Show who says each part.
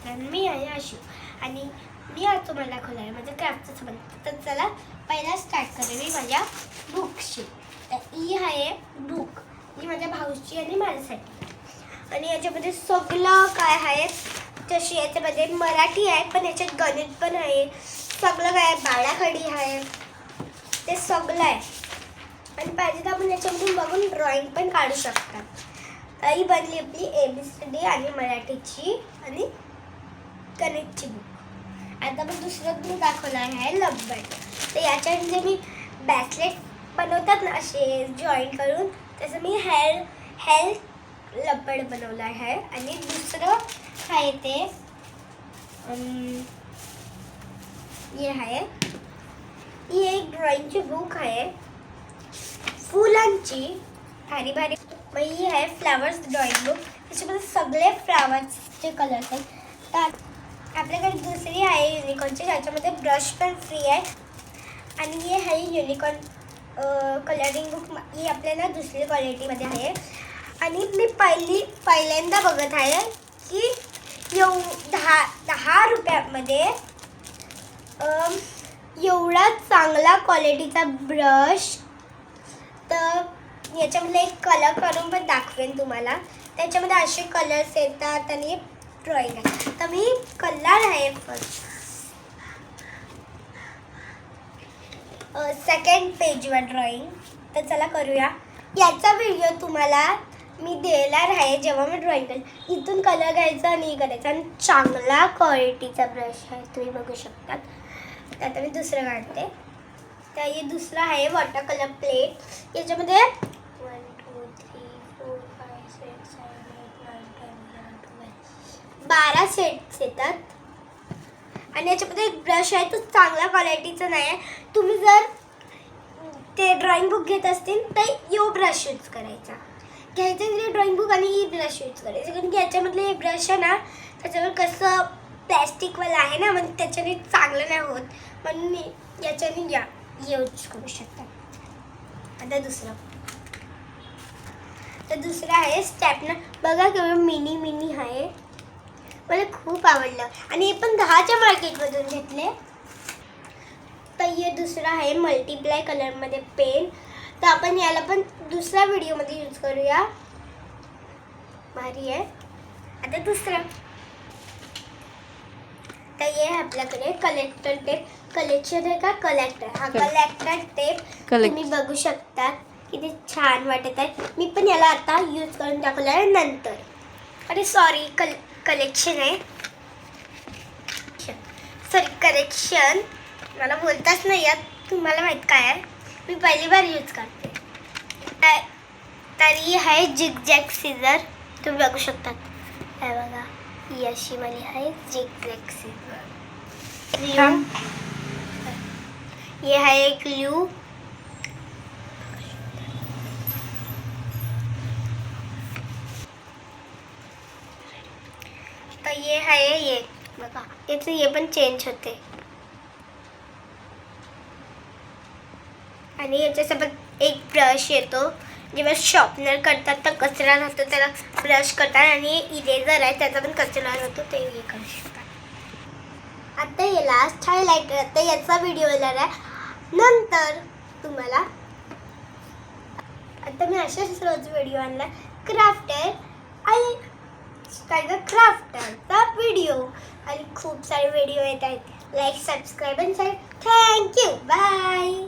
Speaker 1: मित्रांनो, मी आहे आशू आणि मी आज तुम्हाला दाखवणार आहे माझ्या क्राफ्टचा संबंध. तर चला पहिला स्टार्ट करूया मी माझ्या बुकशी. तर ही आहे बुक, ही माझ्या भाऊची आणि माझ्यासाठी. आणि याच्यामध्ये सगळं काय आहे, तशी याच्यामध्ये मराठी आहे पण याच्यात गणित पण आहे, सगळं काय बाळाखडी आहे, ते सगळं आहे. आणि पाहिजे तर आपण याच्यामधून बघून ड्रॉइंग पण काढू शकतात. ही बनली आपली ABCD आणि मराठीची आणि गणितची बुक. आता आपण दुसरं बुक दाखवणार आहे रबर. तर याच्यामध्ये मी ब्रेसलेट बनवतात ना असे जॉईंट करून, तसं मी हेअर रबर बनवलं आहे. आणि दुसरं आहे ते हे आहे, ही एक ड्रॉइंगची बुक आहे फुलांची भारी भारी. मग ही आहे फ्लावर्स ड्रॉइंग बुक, त्याच्यामध्ये सगळे फ्लावर्सचे कलर्स आहेत. तर आपल्याकडे दुसरी आहे युनिकॉर्नची, त्याच्यामध्ये ब्रश पण फ्री आहे. आणि ही आहे युनिकॉर्न कलरिंग बुक, ही आपल्याला दुसरी क्वालिटीमध्ये आहे. आणि मी पहिल्यांदा बघत आहे की 10 रुपयामध्ये एवढा चांगला क्वालिटीचा ब्रश. तर याच्यामध्ये एक कलर करून पण दाखवेन तुम्हाला. त्याच्यामध्ये असे कलर्स येतात आणि ड्रॉइंग आहे. तर मी कलर आहे फर्स्ट सेकंड पेजवर ड्रॉइंग. तर चला करूया. याचा व्हिडिओ तुम्हाला मी देणार आहे जेव्हा मी ड्रॉइंग करेन. इथून कलर घ्यायचा आणि करायचा. आणि चांगला क्वालिटीचा ब्रश आहे, तुम्ही बघू शकतात. तर आता मी दुसरं काढते. तर हे दुसरं आहे वॉटर कलर प्लेट. याच्यामध्ये 1 2 3 4 5 6 7 8 9 10 11 12 12 सेट्स येतात. आणि याच्यामध्ये एक ब्रश आहे, तो चांगला क्वालिटीचा नाही आहे. तुम्ही जर ते ड्रॉइंग बुक घेत असतील तर यो ब्रश यूज करायचा. घ्यायचं ड्रॉइंग बुक आणि ही ब्रश यूज करायचं. कारण की याच्यामधले हे ब्रश आहे ना, त्याच्यावर कसं प्लॅस्टिकवाला आहे ना, म्हणजे त्याच्याने चांगलं नाही होत, म्हणून याच्याने यूज करू शकता. आता दुसरं आहे स्टॅपनर. बघा केवढं मिनी आहे, मला खूप आवडलं. आणि हे पण 10च्या मार्केटमधून घेतले. तर हे दुसरं आहे मल्टिप्लाय कलरमध्ये पेन. तर आपण याला पण दुसऱ्या व्हिडिओमध्ये यूज करूया, भारी आहे. आता दुसरं तर हे आपल्याकडे कलेक्टर टेप. कलेक्शन आहे का कलेक्टर, हा कलेक्टर टेप तुम्ही बघू शकता किती छान वाटत आहे. मी पण याला आता यूज करून दाखवलं आहे नंतर. अरे सॉरी, कलेक्शन आहे, सॉरी करेक्शन, मला बोलताच नाही यात. तुम्हाला माहीत काय आहे, मी पहिली बार यूज करते. तर ही आहे झिगझॅग सीझर, तुम्ही बघू शकतात. हे बघा, ही अशी वाली आहे झिगझॅग सीझर. ये है एक ग्लू. तर ये है ये बघा, याचं ये पण चेंज होते. आणि याच्यासोबत एक ब्रश येतो. जेव्हा शॉर्पनर करतात तर कचरा राहतो, त्याला ब्रश करतात. आणि इरेजर आहे, त्याचा पण कचरा राहतो, ते हे करू शकतात. आता हे लास्ट हायलाइटर. आता याचा व्हिडिओ येणार आहे नंतर तुम्हाला. आता मी अशाच रोज व्हिडिओ आणला क्राफ्टर आणि क्राफ्टरचा व्हिडिओ, आणि खूप सारे व्हिडिओ येत आहेत. लाईक सबस्क्राईब आणि थँक्यू, बाय.